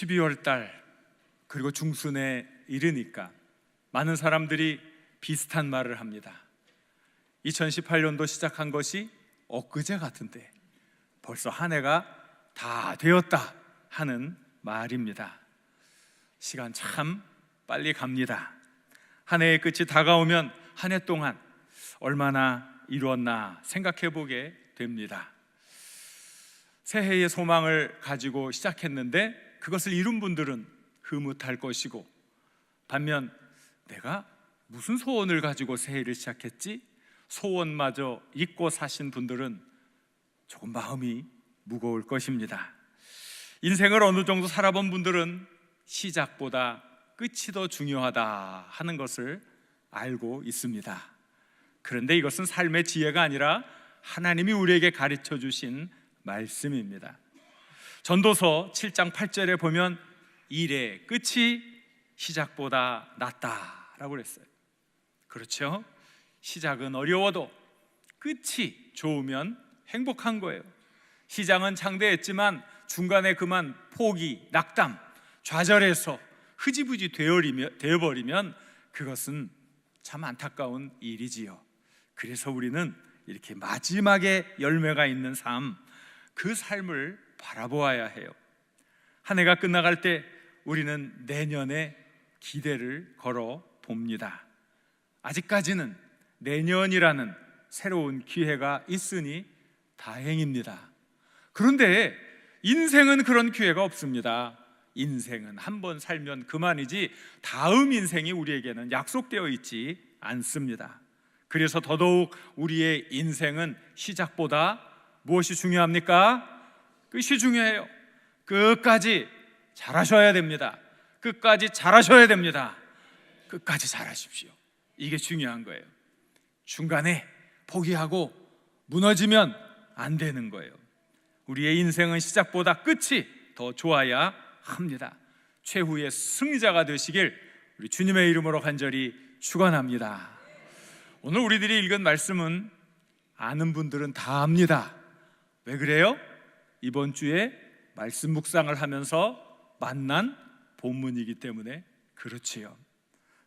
12월 달 그리고 중순에 이르니까 많은 사람들이 비슷한 말을 합니다. 2018년도 시작한 것이 엊그제 같은데 벌써 한 해가 다 되었다 하는 말입니다. 시간 참 빨리 갑니다. 한 해의 끝이 다가오면 한 해 동안 얼마나 이루었나 생각해 보게 됩니다. 새해의 소망을 가지고 시작했는데 그것을 이룬 분들은 흐뭇할 것이고, 반면 내가 무슨 소원을 가지고 새해를 시작했지? 소원마저 잊고 사신 분들은 조금 마음이 무거울 것입니다. 인생을 어느 정도 살아본 분들은 시작보다 끝이 더 중요하다 하는 것을 알고 있습니다. 그런데 이것은 삶의 지혜가 아니라 하나님이 우리에게 가르쳐 주신 말씀입니다. 전도서 7장 8절에 보면 일의 끝이 시작보다 낫다라고 그랬어요. 그렇죠? 시작은 어려워도 끝이 좋으면 행복한 거예요. 시작은 창대했지만 중간에 그만 포기, 낙담, 좌절해서 흐지부지 되어버리면 그것은 참 안타까운 일이지요. 그래서 우리는 이렇게 마지막에 열매가 있는 삶, 그 삶을 바라보아야 해요. 한 해가 끝나갈 때 우리는 내년에 기대를 걸어 봅니다. 아직까지는 내년이라는 새로운 기회가 있으니 다행입니다. 그런데 인생은 그런 기회가 없습니다. 인생은 한 번 살면 그만이지 다음 인생이 우리에게는 약속되어 있지 않습니다. 그래서 더더욱 우리의 인생은 시작보다 무엇이 중요합니까? 끝이 중요해요. 끝까지 잘하셔야 됩니다. 끝까지 잘하셔야 됩니다. 끝까지 잘하십시오. 이게 중요한 거예요. 중간에 포기하고 무너지면 안 되는 거예요. 우리의 인생은 시작보다 끝이 더 좋아야 합니다. 최후의 승리자가 되시길 우리 주님의 이름으로 간절히 축원합니다. 오늘 우리들이 읽은 말씀은 아는 분들은 다 압니다. 왜 그래요? 이번 주에 말씀 묵상을 하면서 만난 본문이기 때문에 그렇지요.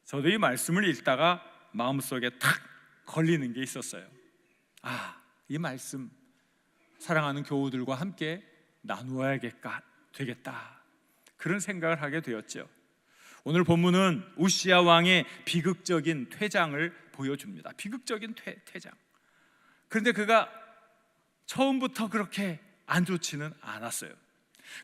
저도 이 말씀을 읽다가 마음속에 탁 걸리는 게 있었어요. 이 말씀 사랑하는 교우들과 함께 나누어야 되겠다, 그런 생각을 하게 되었죠. 오늘 본문은 우시야 왕의 비극적인 퇴장을 보여줍니다. 비극적인 퇴장. 그런데 그가 처음부터 그렇게 안 좋지는 않았어요.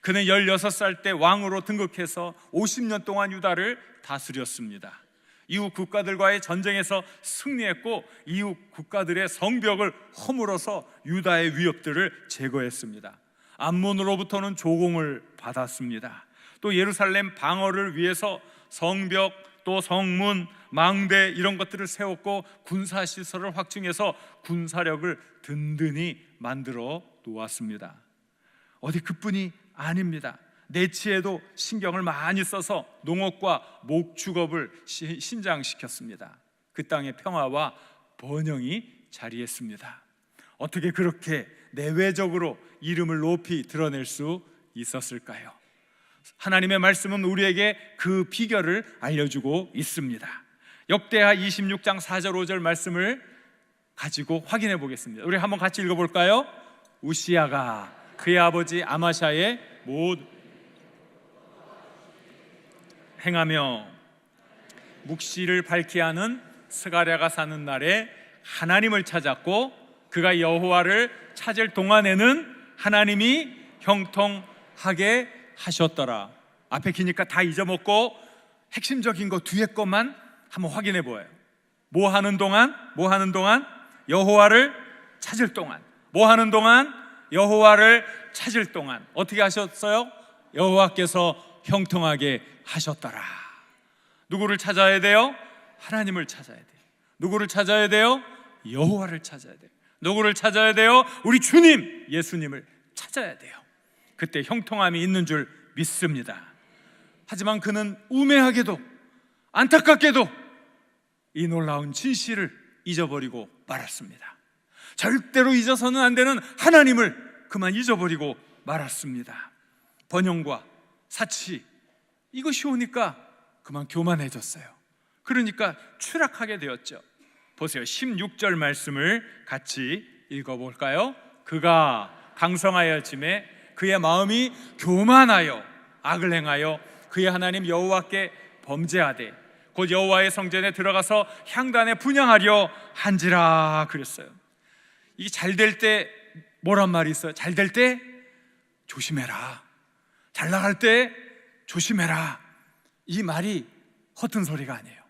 그는 16살 때 왕으로 등극해서 50년 동안 유다를 다스렸습니다. 이웃 국가들과의 전쟁에서 승리했고 이웃 국가들의 성벽을 허물어서 유다의 위협들을 제거했습니다. 암몬으로부터는 조공을 받았습니다. 또 예루살렘 방어를 위해서 성벽, 또 성문, 망대 이런 것들을 세웠고 군사시설을 확충해서 군사력을 든든히 만들어 놓았습니다. 어디 그뿐이 아닙니다. 내치에도 신경을 많이 써서 농업과 목축업을 신장시켰습니다. 그 땅의 평화와 번영이 자리했습니다. 어떻게 그렇게 내외적으로 이름을 높이 드러낼 수 있었을까요? 하나님의 말씀은 우리에게 그 비결을 알려주고 있습니다. 역대하 26장 4절 5절 말씀을 가지고 확인해 보겠습니다. 우리 한번 같이 읽어볼까요? 우시야가 그의 아버지 아마샤의 모든 행하며 묵시를 밝히 하는 스가랴가 사는 날에 하나님을 찾았고 그가 여호와를 찾을 동안에는 하나님이 형통하게 하셨더라. 앞에 기니까 다 잊어먹고 핵심적인 거 뒤에 것만 한번 확인해 보아요. 뭐 하는 동안? 여호와를 찾을 동안. 뭐 하는 동안? 여호와를 찾을 동안. 어떻게 하셨어요? 여호와께서 형통하게 하셨더라. 누구를 찾아야 돼요? 하나님을 찾아야 돼요. 누구를 찾아야 돼요? 여호와를 찾아야 돼요. 누구를 찾아야 돼요? 우리 주님 예수님을 찾아야 돼요. 그때 형통함이 있는 줄 믿습니다. 하지만 그는 우매하게도 안타깝게도 이 놀라운 진실을 잊어버리고 말았습니다. 절대로 잊어서는 안 되는 하나님을 그만 잊어버리고 말았습니다. 번영과 사치, 이것이 오니까 그만 교만해졌어요. 그러니까 추락하게 되었죠. 보세요, 16절 말씀을 같이 읽어볼까요? 그가 강성하여짐에 그의 마음이 교만하여 악을 행하여 그의 하나님 여호와께 범죄하되 곧 여호와의 성전에 들어가서 향단에 분향하려 한지라 그랬어요. 이게 잘 될 때 뭐란 말이 있어요? 잘 될 때 조심해라, 잘 나갈 때 조심해라. 이 말이 허튼 소리가 아니에요.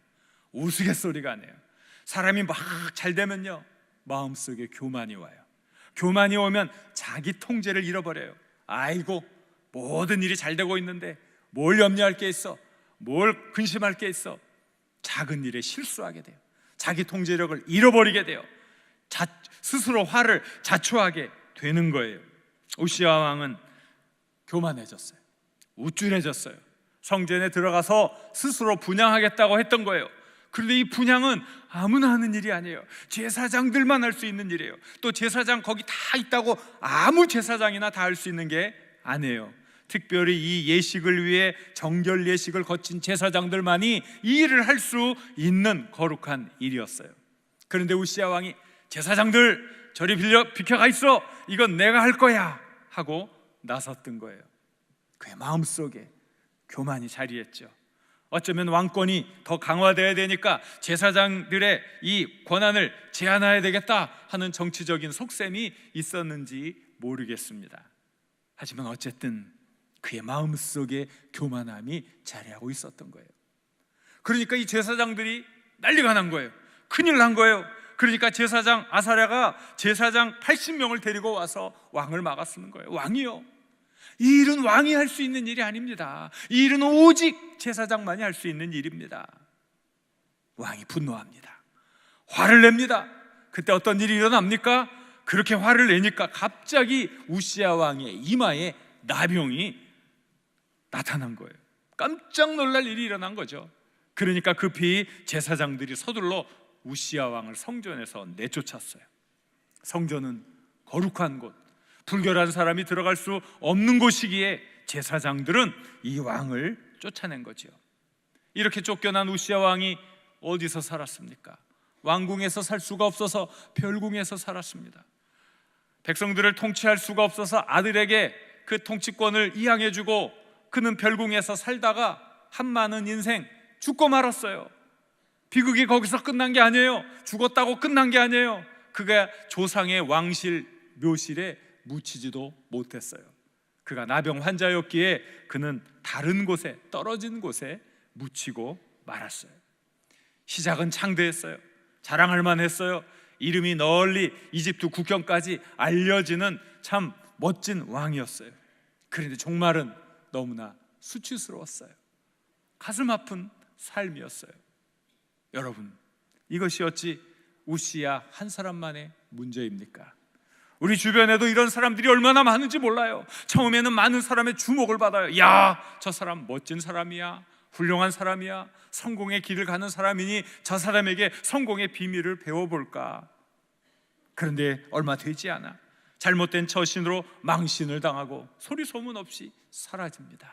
우스갯소리가 아니에요. 사람이 막 잘 되면요, 마음속에 교만이 와요. 교만이 오면 자기 통제를 잃어버려요. 아이고, 모든 일이 잘 되고 있는데 뭘 염려할 게 있어, 뭘 근심할 게 있어. 작은 일에 실수하게 돼요. 자기 통제력을 잃어버리게 돼요. 스스로 화를 자초하게 되는 거예요. 우시야 왕은 교만해졌어요. 우쭐해졌어요. 성전에 들어가서 스스로 분향하겠다고 했던 거예요. 그런데 이 분향은 아무나 하는 일이 아니에요. 제사장들만 할 수 있는 일이에요. 또 제사장 거기 다 있다고 아무 제사장이나 다 할 수 있는 게 아니에요. 특별히 이 예식을 위해 정결 예식을 거친 제사장들만이 이 일을 할 수 있는 거룩한 일이었어요. 그런데 우시야 왕이 제사장들 저리 비켜가 있어, 이건 내가 할 거야 하고 나섰던 거예요. 그의 마음속에 교만이 자리했죠. 어쩌면 왕권이 더 강화되어야 되니까 제사장들의 이 권한을 제한해야 되겠다 하는 정치적인 속셈이 있었는지 모르겠습니다. 하지만 어쨌든 그의 마음속에 교만함이 자리하고 있었던 거예요. 그러니까 이 제사장들이 난리가 난 거예요. 큰일 난 거예요. 그러니까 제사장 아사랴가 제사장 80명을 데리고 와서 왕을 막아쓰는 거예요. 왕이요, 이 일은 왕이 할 수 있는 일이 아닙니다. 이 일은 오직 제사장만이 할 수 있는 일입니다. 왕이 분노합니다. 화를 냅니다. 그때 어떤 일이 일어납니까? 그렇게 화를 내니까 갑자기 우시야 왕의 이마에 나병이 나타난 거예요. 깜짝 놀랄 일이 일어난 거죠. 그러니까 급히 제사장들이 서둘러 우시야 왕을 성전에서 내쫓았어요. 성전은 거룩한 곳, 불결한 사람이 들어갈 수 없는 곳이기에 제사장들은 이 왕을 쫓아낸 거죠. 이렇게 쫓겨난 우시야 왕이 어디서 살았습니까? 왕궁에서 살 수가 없어서 별궁에서 살았습니다. 백성들을 통치할 수가 없어서 아들에게 그 통치권을 이양해주고 그는 별궁에서 살다가 한많은 인생 죽고 말았어요. 비극이 거기서 끝난 게 아니에요. 죽었다고 끝난 게 아니에요. 그가 조상의 왕실 묘실에 묻히지도 못했어요. 그가 나병 환자였기에 그는 다른 곳에, 떨어진 곳에 묻히고 말았어요. 시작은 창대했어요. 자랑할 만했어요. 이름이 널리 이집트 국경까지 알려지는 참 멋진 왕이었어요. 그런데 종말은 너무나 수치스러웠어요. 가슴 아픈 삶이었어요. 여러분, 이것이 어찌 우시야 한 사람만의 문제입니까? 우리 주변에도 이런 사람들이 얼마나 많은지 몰라요. 처음에는 많은 사람의 주목을 받아요. 야, 저 사람 멋진 사람이야, 훌륭한 사람이야, 성공의 길을 가는 사람이니 저 사람에게 성공의 비밀을 배워볼까. 그런데 얼마 되지 않아 잘못된 처신으로 망신을 당하고 소리 소문 없이 사라집니다.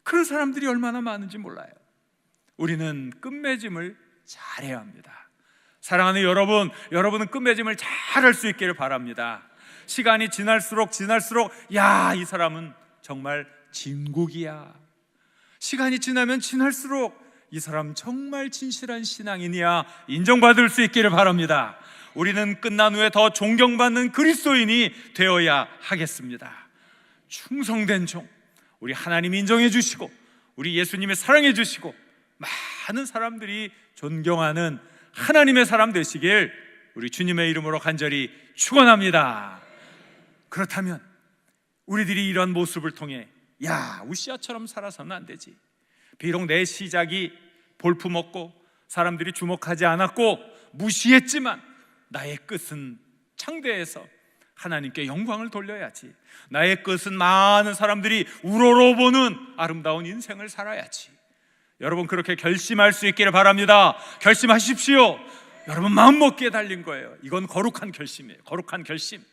그런 사람들이 얼마나 많은지 몰라요. 우리는 끝맺음을 잘해야 합니다. 사랑하는 여러분, 여러분은 끝맺음을 잘할 수 있기를 바랍니다. 시간이 지날수록 야, 이 사람은 정말 진국이야. 시간이 지나면 지날수록 이 사람 정말 진실한 신앙인이야 인정받을 수 있기를 바랍니다. 우리는 끝난 후에 더 존경받는 그리스도인이 되어야 하겠습니다. 충성된 종, 우리 하나님 인정해 주시고 우리 예수님의 사랑해 주시고 많은 사람들이 존경하는 하나님의 사람 되시길 우리 주님의 이름으로 간절히 축원합니다. 그렇다면 우리들이 이런 모습을 통해 야, 우시야처럼 살아서는 안 되지. 비록 내 시작이 볼품없고 사람들이 주목하지 않았고 무시했지만 나의 끝은 창대해서 하나님께 영광을 돌려야지. 나의 끝은 많은 사람들이 우러러보는 아름다운 인생을 살아야지. 여러분, 그렇게 결심할 수 있기를 바랍니다. 결심하십시오. 여러분, 마음먹기에 달린 거예요. 이건 거룩한 결심이에요. 거룩한 결심.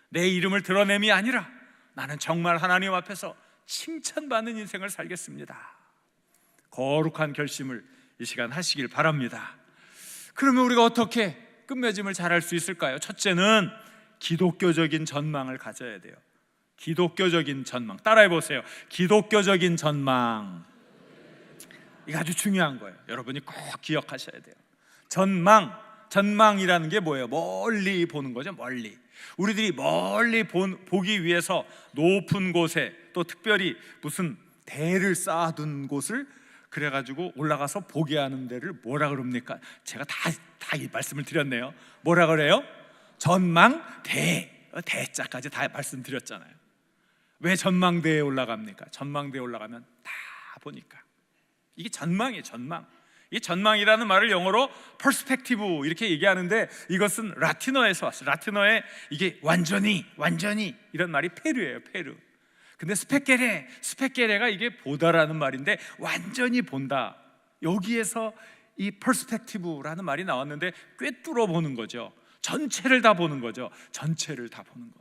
내 이름을 드러냄이 아니라 나는 정말 하나님 앞에서 칭찬받는 인생을 살겠습니다. 거룩한 결심을 이 시간 하시길 바랍니다. 그러면 우리가 어떻게 끝맺음을 잘할 수 있을까요? 첫째는 기독교적인 전망을 가져야 돼요. 기독교적인 전망. 따라해 보세요. 기독교적인 전망. 이게 아주 중요한 거예요. 여러분이 꼭 기억하셔야 돼요. 전망이라는 게 뭐예요? 멀리 보는 거죠. 멀리. 우리들이 멀리 보기 위해서 높은 곳에, 또 특별히 무슨 대를 쌓아둔 곳을 그래가지고 올라가서 보게 하는 데를 뭐라 그럽니까? 제가 다 이 말씀을 드렸네요. 뭐라 그래요? 전망대. 대자까지 다 말씀드렸잖아요. 왜 전망대에 올라갑니까? 전망대에 올라가면 다 보니까. 이게 전망이에요. 전망. 이 전망이라는 말을 영어로 perspective 이렇게 얘기하는데, 이것은 라틴어에서 왔어요. 라틴어에 이게 완전히 이런 말이 페르예요. 페르. 근데 스페케레가 이게 보다라는 말인데, 완전히 본다. 여기에서 이 perspective라는 말이 나왔는데, 꿰뚫어 보는 거죠. 전체를 다 보는 거죠. 전체를 다 보는 거.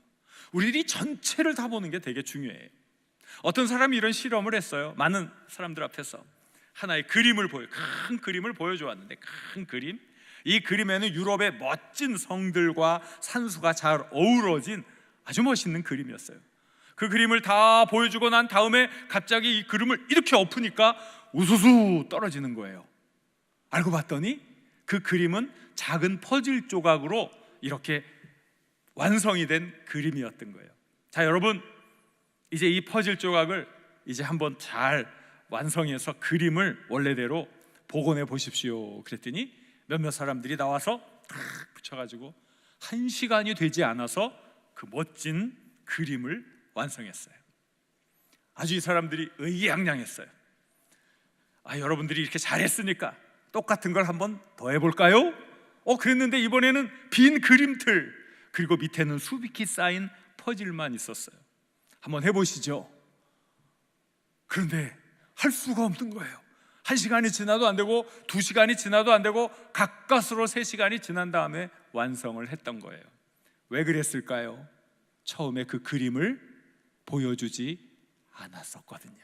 우리들이 전체를 다 보는 게 되게 중요해요. 어떤 사람이 이런 실험을 했어요. 많은 사람들 앞에서 하나의 그림을 큰 그림을 보여주었는데, 큰 그림. 이 그림에는 유럽의 멋진 성들과 산수가 잘 어우러진 아주 멋있는 그림이었어요. 그 그림을 다 보여주고 난 다음에 갑자기 이 그림을 이렇게 엎으니까 우수수 떨어지는 거예요. 알고 봤더니 그 그림은 작은 퍼즐 조각으로 이렇게 완성이 된 그림이었던 거예요. 자, 여러분, 이제 이 퍼즐 조각을 이제 한번 잘 완성해서 그림을 원래대로 복원해 보십시오. 그랬더니 몇몇 사람들이 나와서 탁 붙여가지고 1시간이 되지 않아서 그 멋진 그림을 완성했어요. 아주 이 사람들이 의기양양했어요. 여러분들이 이렇게 잘했으니까 똑같은 걸 한번 더 해볼까요? 그랬는데 이번에는 빈 그림틀, 그리고 밑에는 수북히 쌓인 퍼즐만 있었어요. 한번 해보시죠. 그런데 할 수가 없는 거예요. 1시간이 지나도 안 되고 2시간이 지나도 안 되고 가까스로 3시간이 지난 다음에 완성을 했던 거예요. 왜 그랬을까요? 처음에 그 그림을 보여주지 않았었거든요.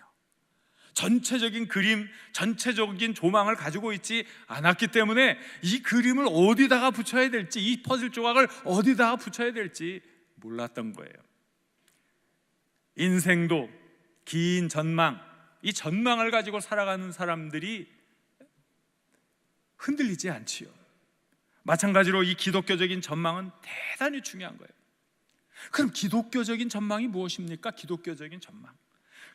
전체적인 그림, 전체적인 조망을 가지고 있지 않았기 때문에 이 그림을 어디다가 붙여야 될지, 이 퍼즐 조각을 어디다가 붙여야 될지 몰랐던 거예요. 인생도 긴 전망, 이 전망을 가지고 살아가는 사람들이 흔들리지 않지요. 마찬가지로 이 기독교적인 전망은 대단히 중요한 거예요. 그럼 기독교적인 전망이 무엇입니까? 기독교적인 전망,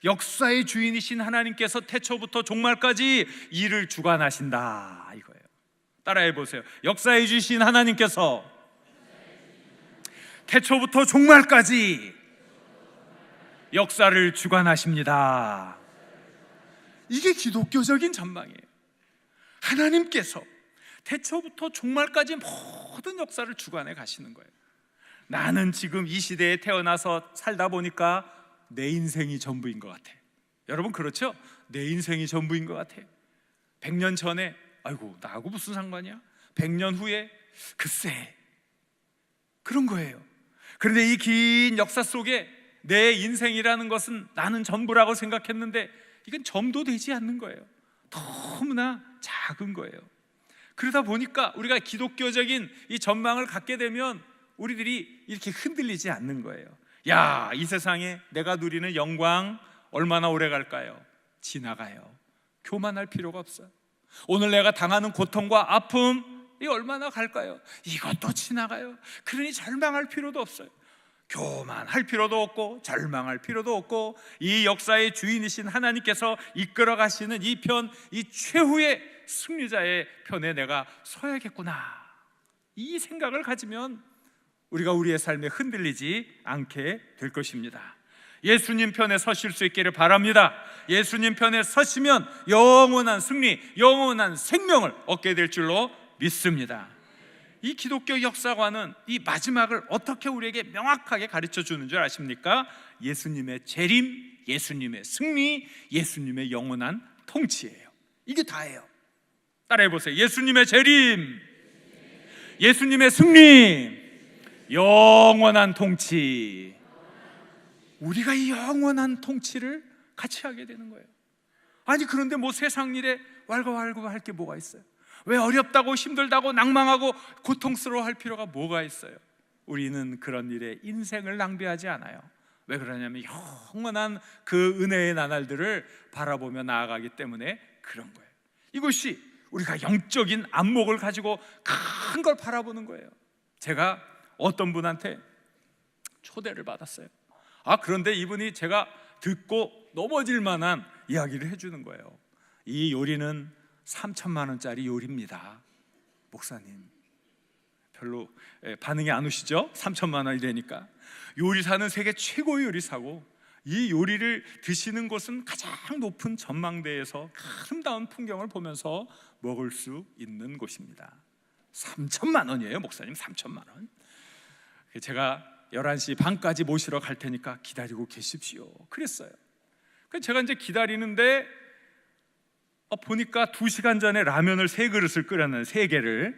역사의 주인이신 하나님께서 태초부터 종말까지 일을 주관하신다, 이거예요. 따라해 보세요. 역사의 주신 하나님께서 태초부터 종말까지 역사를 주관하십니다. 이게 기독교적인 전망이에요. 하나님께서 태초부터 종말까지 모든 역사를 주관해 가시는 거예요. 나는 지금 이 시대에 태어나서 살다 보니까 내 인생이 전부인 것 같아. 여러분, 그렇죠? 내 인생이 전부인 것 같아요. 100년 전에 아이고 나하고 무슨 상관이야? 100년 후에 글쎄, 그런 거예요. 그런데 이 긴 역사 속에 내 인생이라는 것은 나는 전부라고 생각했는데 이건 점도 되지 않는 거예요. 너무나 작은 거예요. 그러다 보니까 우리가 기독교적인 이 전망을 갖게 되면 우리들이 이렇게 흔들리지 않는 거예요. 야, 이 세상에 내가 누리는 영광 얼마나 오래 갈까요? 지나가요. 교만할 필요가 없어요. 오늘 내가 당하는 고통과 아픔, 이 얼마나 갈까요? 이것도 지나가요. 그러니 절망할 필요도 없어요. 교만할 필요도 없고 절망할 필요도 없고, 이 역사의 주인이신 하나님께서 이끌어 가시는 이 편, 이 최후의 승리자의 편에 내가 서야겠구나, 이 생각을 가지면 우리가 우리의 삶에 흔들리지 않게 될 것입니다. 예수님 편에 서실 수 있기를 바랍니다. 예수님 편에 서시면 영원한 승리, 영원한 생명을 얻게 될 줄로 믿습니다. 이 기독교 역사관은 이 마지막을 어떻게 우리에게 명확하게 가르쳐 주는 줄 아십니까? 예수님의 재림, 예수님의 승리, 예수님의 영원한 통치예요. 이게 다예요. 따라해 보세요. 예수님의 재림, 예수님의 승리, 영원한 통치. 우리가 이 영원한 통치를 같이 하게 되는 거예요. 아니 그런데 뭐 세상 일에 왈가왈부 할 게 뭐가 있어요? 왜 어렵다고 힘들다고 낭망하고 고통스러워할 필요가 뭐가 있어요? 우리는 그런 일에 인생을 낭비하지 않아요. 왜 그러냐면 영원한 그 은혜의 나날들을 바라보며 나아가기 때문에 그런 거예요. 이것이 우리가 영적인 안목을 가지고 큰 걸 바라보는 거예요. 제가 어떤 분한테 초대를 받았어요. 그런데 이분이 제가 듣고 넘어질 만한 이야기를 해주는 거예요. 이 요리는 3천만 원짜리 요리입니다. 목사님, 별로 반응이 안 오시죠? 3천만 원이라니까. 요리사는 세계 최고의 요리사고, 이 요리를 드시는 곳은 가장 높은 전망대에서 아름다운 풍경을 보면서 먹을 수 있는 곳입니다. 3천만 원이에요 목사님. 3천만 원. 제가 11시 반까지 모시러 갈 테니까 기다리고 계십시오 그랬어요. 제가 이제 기다리는데 보니까 2시간 전에 라면을 3그릇을 끓였는데 3개를.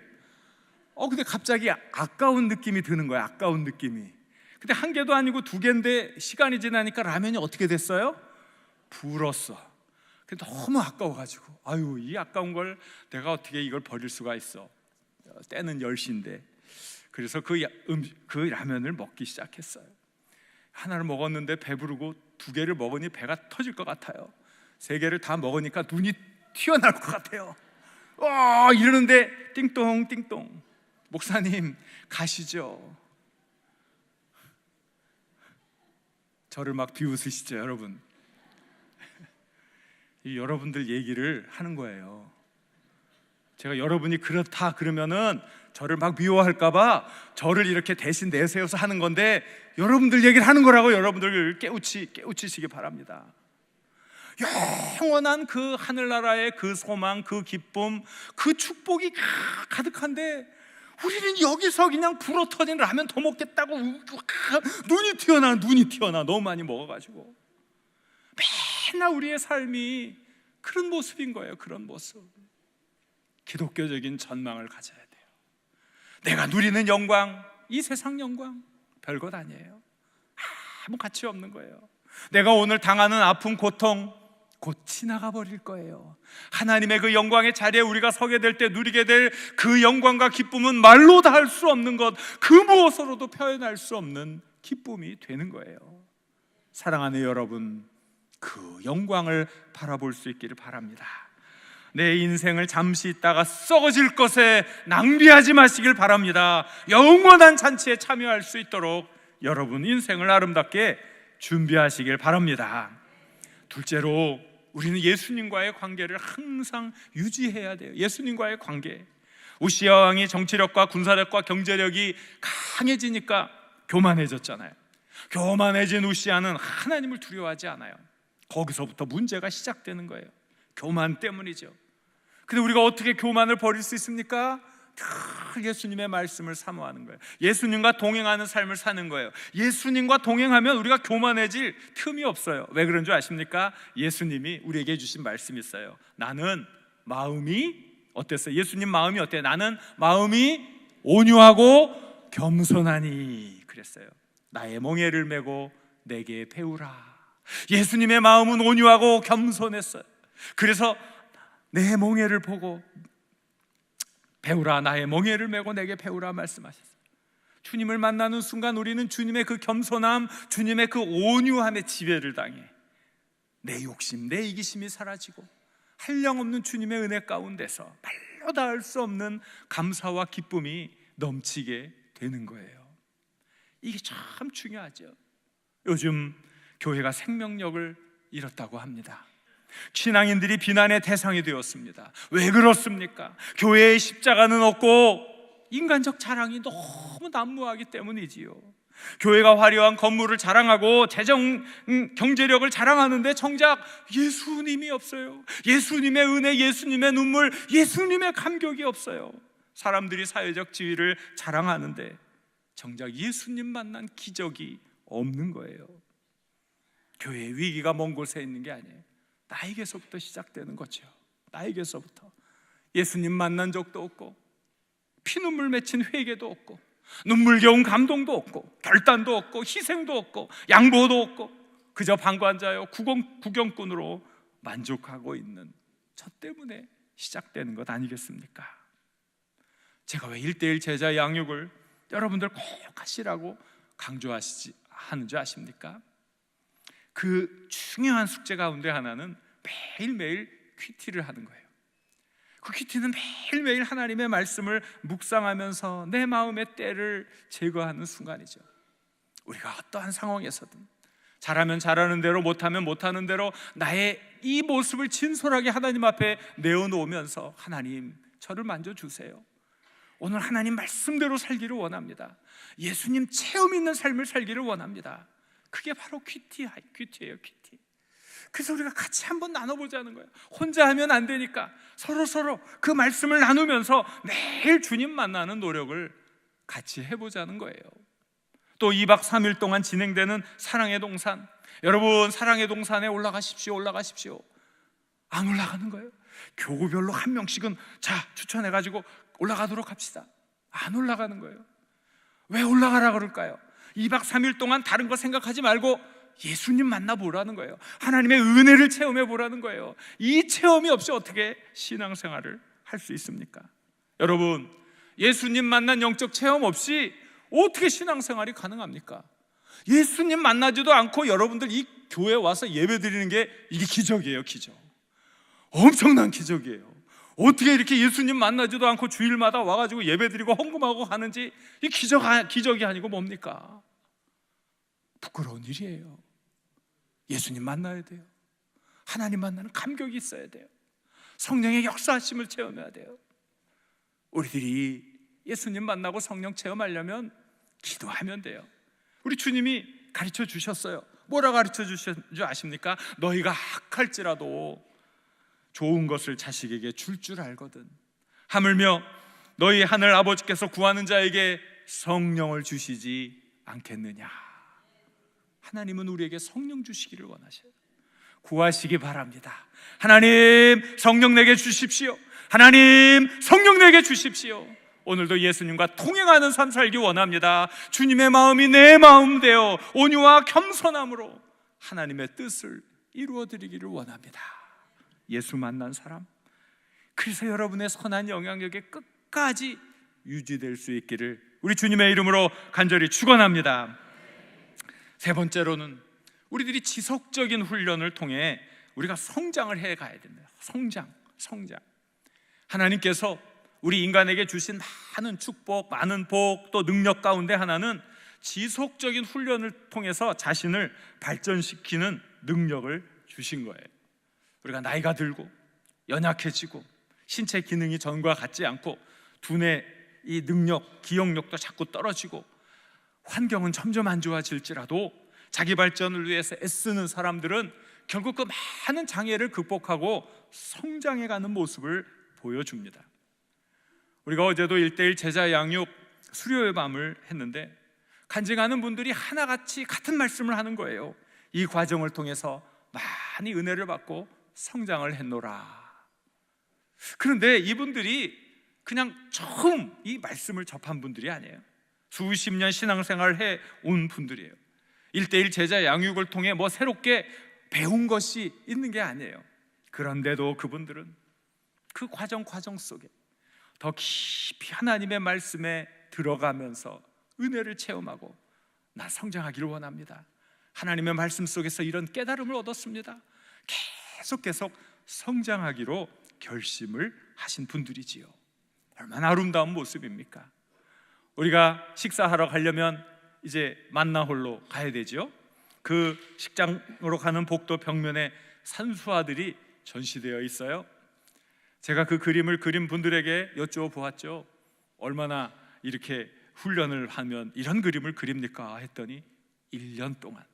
근데 갑자기 아까운 느낌이 드는 거야. 아까운 느낌이. 근데 1개도 아니고 2개인데 시간이 지나니까 라면이 어떻게 됐어요? 불었어. 너무 아까워가지고 이 아까운 걸 내가 어떻게 이걸 버릴 수가 있어. 때는 10시인데. 그래서 그 라면을 먹기 시작했어요. 하나를 먹었는데 배부르고 2개를 먹으니 배가 터질 것 같아요. 3개를 다 먹으니까 눈이 튀어나올 것 같아요. 이러는데 띵동 띵동. 목사님 가시죠. 저를 막 비웃으시죠 여러분. 여러분들 얘기를 하는 거예요. 제가 여러분이 그렇다 그러면은 저를 막 미워할까봐 저를 이렇게 대신 내세워서 하는 건데, 여러분들 얘기를 하는 거라고 여러분들 깨우치시기 바랍니다. 영원한 그 하늘나라의 그 소망, 그 기쁨, 그 축복이 가득한데 우리는 여기서 그냥 불어터진 라면 더 먹겠다고 눈이 튀어나 너무 많이 먹어가지고 맨날 우리의 삶이 그런 모습인 거예요. 그런 모습. 기독교적인 전망을 가져야 돼요. 내가 누리는 영광, 이 세상 영광 별것 아니에요. 아무 가치 없는 거예요. 내가 오늘 당하는 아픔, 고통 곧 지나가 버릴 거예요. 하나님의 그 영광의 자리에 우리가 서게 될 때 누리게 될 그 영광과 기쁨은 말로 다 할 수 없는 것, 그 무엇으로도 표현할 수 없는 기쁨이 되는 거예요. 사랑하는 여러분, 그 영광을 바라볼 수 있기를 바랍니다. 내 인생을 잠시 있다가 썩어질 것에 낭비하지 마시길 바랍니다. 영원한 잔치에 참여할 수 있도록 여러분 인생을 아름답게 준비하시길 바랍니다. 둘째로, 우리는 예수님과의 관계를 항상 유지해야 돼요. 예수님과의 관계. 우시야 왕이 정치력과 군사력과 경제력이 강해지니까 교만해졌잖아요. 교만해진 우시야는 하나님을 두려워하지 않아요. 거기서부터 문제가 시작되는 거예요. 교만 때문이죠. 근데 우리가 어떻게 교만을 버릴 수 있습니까? 늘 예수님의 말씀을 사모하는 거예요. 예수님과 동행하는 삶을 사는 거예요. 예수님과 동행하면 우리가 교만해질 틈이 없어요. 왜 그런 줄 아십니까? 예수님이 우리에게 주신 말씀이 있어요. 나는 마음이 어땠어요? 예수님 마음이 어때요? 나는 마음이 온유하고 겸손하니 그랬어요. 나의 멍에를 메고 내게 배우라. 예수님의 마음은 온유하고 겸손했어요. 그래서 내 멍에를 보고 배우라, 나의 멍에를 메고 내게 배우라 말씀하셨어요. 주님을 만나는 순간 우리는 주님의 그 겸손함, 주님의 그 온유함의 지배를 당해 내 욕심, 내 이기심이 사라지고 한량없는 주님의 은혜 가운데서 말로 다 할 수 없는 감사와 기쁨이 넘치게 되는 거예요. 이게 참 중요하죠. 요즘 교회가 생명력을 잃었다고 합니다. 신앙인들이 비난의 대상이 되었습니다. 왜 그렇습니까? 교회의 십자가는 없고 인간적 자랑이 너무 난무하기 때문이지요. 교회가 화려한 건물을 자랑하고 재정 경제력을 자랑하는데 정작 예수님이 없어요. 예수님의 은혜, 예수님의 눈물, 예수님의 감격이 없어요. 사람들이 사회적 지위를 자랑하는데 정작 예수님 만난 기적이 없는 거예요. 교회의 위기가 먼 곳에 있는 게 아니에요. 나에게서부터 시작되는 거죠. 나에게서부터. 예수님 만난 적도 없고 피눈물 맺힌 회개도 없고 눈물겨운 감동도 없고 결단도 없고 희생도 없고 양보도 없고 그저 방관자요 구경꾼으로 만족하고 있는 저 때문에 시작되는 것 아니겠습니까? 제가 왜 1:1 제자 양육을 여러분들 꼭 하시라고 하는 줄 아십니까? 그 중요한 숙제 가운데 하나는 매일매일 큐티를 하는 거예요. 그 큐티는 매일매일 하나님의 말씀을 묵상하면서 내 마음의 때를 제거하는 순간이죠. 우리가 어떠한 상황에서든 잘하면 잘하는 대로, 못하면 못하는 대로 나의 이 모습을 진솔하게 하나님 앞에 내어놓으면서 하나님, 저를 만져주세요. 오늘 하나님 말씀대로 살기를 원합니다. 예수님 체험 있는 삶을 살기를 원합니다. 그게 바로 큐티예요, 큐티. 그래서 우리가 같이 한번 나눠보자는 거예요. 혼자 하면 안 되니까 서로 그 말씀을 나누면서 매일 주님 만나는 노력을 같이 해보자는 거예요. 또 2박 3일 동안 진행되는 사랑의 동산, 여러분 사랑의 동산에 올라가십시오. 안 올라가는 거예요. 교구별로 한 명씩은 자 추천해가지고 올라가도록 합시다. 안 올라가는 거예요. 왜 올라가라 그럴까요? 2박 3일 동안 다른 거 생각하지 말고 예수님 만나보라는 거예요. 하나님의 은혜를 체험해 보라는 거예요. 이 체험이 없이 어떻게 신앙생활을 할 수 있습니까? 여러분, 예수님 만난 영적 체험 없이 어떻게 신앙생활이 가능합니까? 예수님 만나지도 않고 여러분들 이 교회 와서 예배 드리는 게 이게 기적이에요. 기적, 엄청난 기적이에요. 어떻게 이렇게 예수님 만나지도 않고 주일마다 와가지고 예배 드리고 헌금하고 하는지, 이 기적이 아니고 뭡니까? 부끄러운 일이에요. 예수님 만나야 돼요. 하나님 만나는 감격이 있어야 돼요. 성령의 역사하심을 체험해야 돼요. 우리들이 예수님 만나고 성령 체험하려면 기도하면 돼요. 우리 주님이 가르쳐 주셨어요. 뭐라 가르쳐 주셨는지 아십니까? 너희가 악할지라도 좋은 것을 자식에게 줄 알거든. 하물며 너희 하늘 아버지께서 구하는 자에게 성령을 주시지 않겠느냐. 하나님은 우리에게 성령 주시기를 원하셔요. 구하시기 바랍니다. 하나님 성령 내게 주십시오. 하나님 성령 내게 주십시오. 오늘도 예수님과 통행하는 삶 살기 원합니다. 주님의 마음이 내 마음 되어 온유와 겸손함으로 하나님의 뜻을 이루어드리기를 원합니다. 예수 만난 사람, 그래서 여러분의 선한 영향력이 끝까지 유지될 수 있기를 우리 주님의 이름으로 간절히 축원합니다. 세 번째로는 우리들이 지속적인 훈련을 통해 우리가 성장을 해 가야 됩니다. 성장. 하나님께서 우리 인간에게 주신 많은 축복, 많은 복, 또 능력 가운데 하나는 지속적인 훈련을 통해서 자신을 발전시키는 능력을 주신 거예요. 우리가 나이가 들고 연약해지고 신체 기능이 전과 같지 않고 두뇌 이 능력, 기억력도 자꾸 떨어지고 환경은 점점 안 좋아질지라도 자기 발전을 위해서 애쓰는 사람들은 결국 그 많은 장애를 극복하고 성장해가는 모습을 보여줍니다. 우리가 어제도 1:1 제자 양육 수료의 밤을 했는데 간증하는 분들이 하나같이 같은 말씀을 하는 거예요. 이 과정을 통해서 많이 은혜를 받고 성장을 했노라. 그런데 이분들이 그냥 처음 이 말씀을 접한 분들이 아니에요. 수십 년 신앙생활을 해온 분들이에요. 1:1 제자 양육을 통해 뭐 새롭게 배운 것이 있는 게 아니에요. 그런데도 그분들은 그 과정 속에 더 깊이 하나님의 말씀에 들어가면서 은혜를 체험하고 나 성장하기를 원합니다. 하나님의 말씀 속에서 이런 깨달음을 얻었습니다. 계속 성장하기로 결심을 하신 분들이지요. 얼마나 아름다운 모습입니까? 우리가 식사하러 가려면 이제 만나홀로 가야 되죠. 그 식장으로 가는 복도 벽면에 산수화들이 전시되어 있어요. 제가 그 그림을 그린 분들에게 여쭤보았죠. 얼마나 이렇게 훈련을 하면 이런 그림을 그립니까? 했더니 1년 동안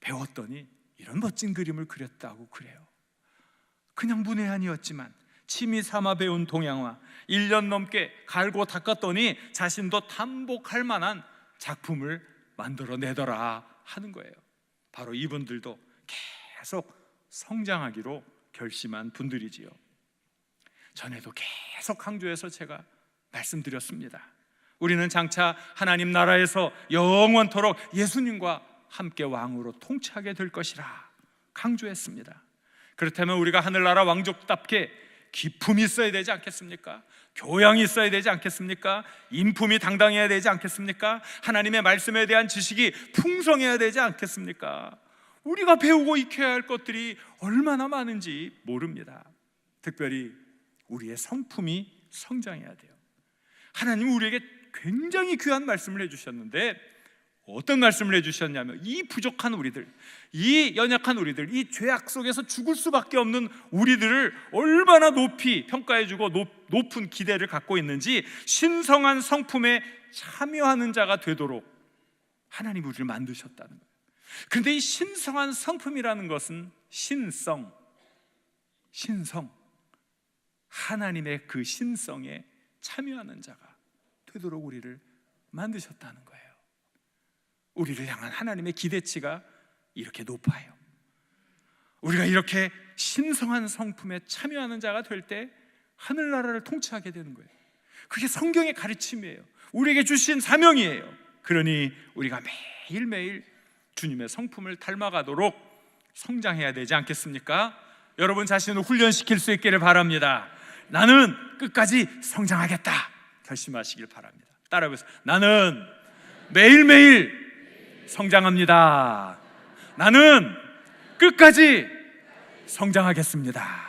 배웠더니 이런 멋진 그림을 그렸다고 그래요. 그냥 문외한이었지만 취미 삼아 배운 동양화 1년 넘게 갈고 닦았더니 자신도 탐복할 만한 작품을 만들어내더라 하는 거예요. 바로 이분들도 계속 성장하기로 결심한 분들이지요. 전에도 계속 강조해서 제가 말씀드렸습니다. 우리는 장차 하나님 나라에서 영원토록 예수님과 함께 왕으로 통치하게 될 것이라 강조했습니다. 그렇다면 우리가 하늘나라 왕족답게 기품이 있어야 되지 않겠습니까? 교양이 있어야 되지 않겠습니까? 인품이 당당해야 되지 않겠습니까? 하나님의 말씀에 대한 지식이 풍성해야 되지 않겠습니까? 우리가 배우고 익혀야 할 것들이 얼마나 많은지 모릅니다. 특별히 우리의 성품이 성장해야 돼요. 하나님은 우리에게 굉장히 귀한 말씀을 해주셨는데 어떤 말씀을 해주셨냐면 이 부족한 우리들, 이 연약한 우리들, 이 죄악 속에서 죽을 수밖에 없는 우리들을 얼마나 높이 평가해주고 높은 기대를 갖고 있는지 신성한 성품에 참여하는 자가 되도록 하나님이 우리를 만드셨다는 거예요. 그런데 이 신성한 성품이라는 것은 신성, 하나님의 그 신성에 참여하는 자가 되도록 우리를 만드셨다는 거예요. 우리를 향한 하나님의 기대치가 이렇게 높아요. 우리가 이렇게 신성한 성품에 참여하는 자가 될 때 하늘나라를 통치하게 되는 거예요. 그게 성경의 가르침이에요. 우리에게 주신 사명이에요. 그러니 우리가 매일매일 주님의 성품을 닮아가도록 성장해야 되지 않겠습니까? 여러분 자신을 훈련시킬 수 있기를 바랍니다. 나는 끝까지 성장하겠다 결심하시길 바랍니다. 따라해보세요. 나는 매일매일 성장합니다. 나는 끝까지 성장하겠습니다.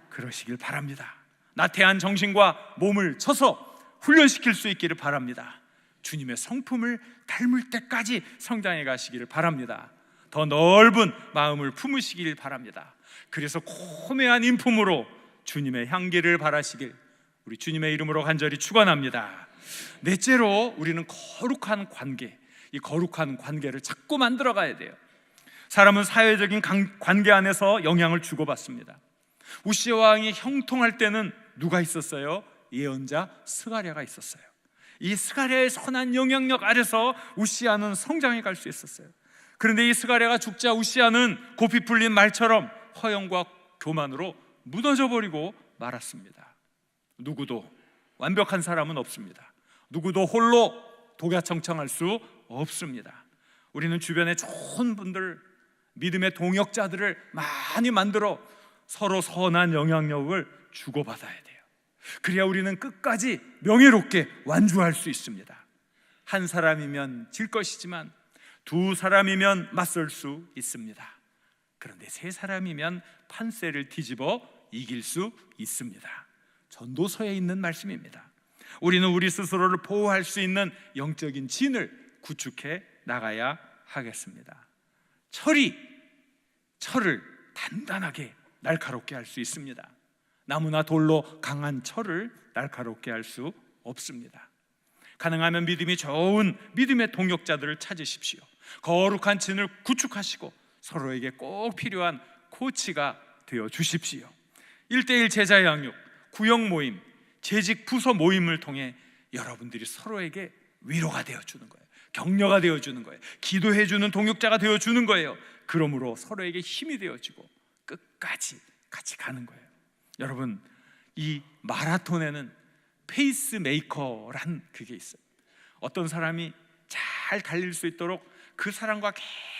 그러시길 바랍니다. 나태한 정신과 몸을 쳐서 훈련시킬 수 있기를 바랍니다. 주님의 성품을 닮을 때까지 성장해 가시기를 바랍니다. 더 넓은 마음을 품으시길 바랍니다. 그래서 고매한 인품으로 주님의 향기를 바라시길 우리 주님의 이름으로 간절히 축원합니다. 넷째로 우리는 거룩한 관계, 이 거룩한 관계를 자꾸 만들어 가야 돼요. 사람은 사회적인 관계 안에서 영향을 주고받습니다. 우시아 왕이 형통할 때는 누가 있었어요? 예언자 스가랴가 있었어요. 이 스가랴의 선한 영향력 아래서 우시아는 성장해 갈 수 있었어요. 그런데 이 스가랴가 죽자 우시아는 고삐 풀린 말처럼 허영과 교만으로 무너져 버리고 말았습니다. 누구도 완벽한 사람은 없습니다. 누구도 홀로 독야청청할 수 없습니다. 우리는 주변에 좋은 분들, 믿음의 동역자들을 많이 만들어 서로 선한 영향력을 주고받아야 돼요. 그래야 우리는 끝까지 명예롭게 완주할 수 있습니다. 한 사람이면 질 것이지만 두 사람이면 맞설 수 있습니다. 그런데 세 사람이면 판세를 뒤집어 이길 수 있습니다. 전도서에 있는 말씀입니다. 우리는 우리 스스로를 보호할 수 있는 영적인 진을 구축해 나가야 하겠습니다. 철을 단단하게 날카롭게 할 수 있습니다. 나무나 돌로 강한 철을 날카롭게 할 수 없습니다. 가능하면 믿음이 좋은 믿음의 동역자들을 찾으십시오. 거룩한 진을 구축하시고 서로에게 꼭 필요한 코치가 되어 주십시오. 1:1 제자 양육, 구역 모임, 재직 부서 모임을 통해 여러분들이 서로에게 위로가 되어 주는 거예요. 격려가 되어 주는 거예요. 기도해 주는 동역자가 되어 주는 거예요. 그러므로 서로에게 힘이 되어지고 끝까지 같이 가는 거예요. 여러분, 이 마라톤에는 페이스메이커란 그게 있어요. 어떤 사람이 잘 달릴 수 있도록 그 사람과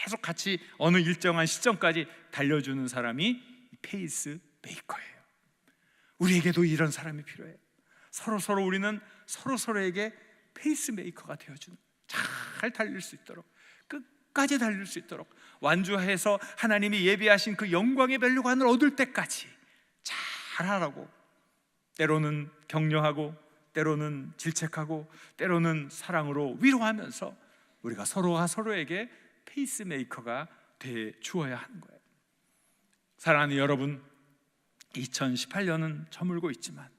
계속 같이 어느 일정한 시점까지 달려주는 사람이 페이스메이커예요. 우리에게도 이런 사람이 필요해요. 우리는 서로에게 페이스메이커가 되어주는, 잘 달릴 수 있도록, 끝까지 달릴 수 있도록 완주해서 하나님이 예비하신 그 영광의 멸류관을 얻을 때까지 잘하라고, 때로는 격려하고 때로는 질책하고 때로는 사랑으로 위로하면서 우리가 서로가 서로에게 페이스메이커가 돼 주어야 하는 거예요. 사랑하는 여러분, 2018년은 저물고 있지만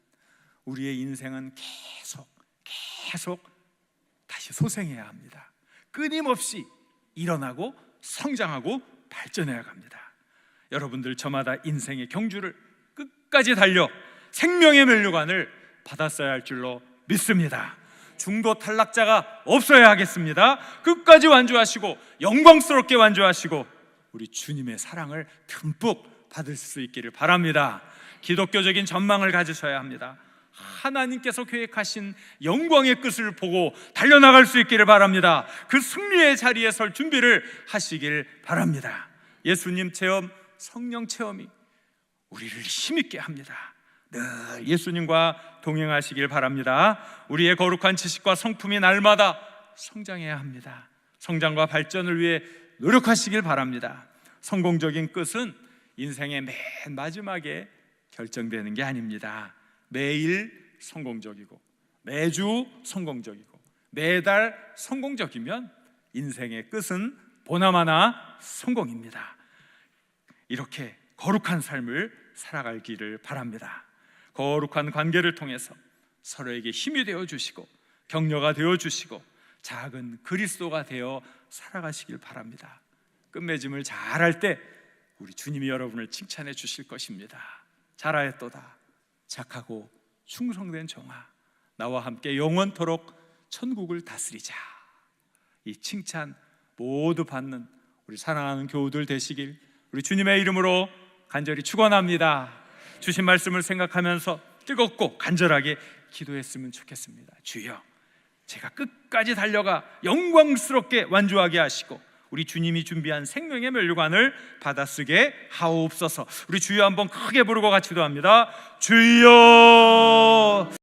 우리의 인생은 계속 다시 소생해야 합니다. 끊임없이 일어나고 성장하고 발전해야 합니다. 여러분들 저마다 인생의 경주를 끝까지 달려 생명의 멸류관을 받았어야 할 줄로 믿습니다. 중도 탈락자가 없어야 하겠습니다. 끝까지 완주하시고 영광스럽게 완주하시고 우리 주님의 사랑을 듬뿍 받을 수 있기를 바랍니다. 기독교적인 전망을 가지셔야 합니다. 하나님께서 계획하신 영광의 끝을 보고 달려나갈 수 있기를 바랍니다. 그 승리의 자리에 설 준비를 하시길 바랍니다. 예수님 체험, 성령 체험이 우리를 힘있게 합니다. 늘 예수님과 동행하시길 바랍니다. 우리의 거룩한 지식과 성품이 날마다 성장해야 합니다. 성장과 발전을 위해 노력하시길 바랍니다. 성공적인 끝은 인생의 맨 마지막에 결정되는 게 아닙니다. 매일 성공적이고 매주 성공적이고 매달 성공적이면 인생의 끝은 보나마나 성공입니다. 이렇게 거룩한 삶을 살아가기를 바랍니다. 거룩한 관계를 통해서 서로에게 힘이 되어 주시고 격려가 되어 주시고 작은 그리스도가 되어 살아가시길 바랍니다. 끝맺음을 잘할 때 우리 주님이 여러분을 칭찬해 주실 것입니다. 잘하였도다 착하고 충성된 종아, 나와 함께 영원토록 천국을 다스리자. 이 칭찬 모두 받는 우리 사랑하는 교우들 되시길 우리 주님의 이름으로 간절히 축원합니다. 주신 말씀을 생각하면서 뜨겁고 간절하게 기도했으면 좋겠습니다. 주여, 제가 끝까지 달려가 영광스럽게 완주하게 하시고 우리 주님이 준비한 생명의 면류관을 받아쓰게 하옵소서. 우리 주여 한번 크게 부르고 같이 기도합니다. 주여.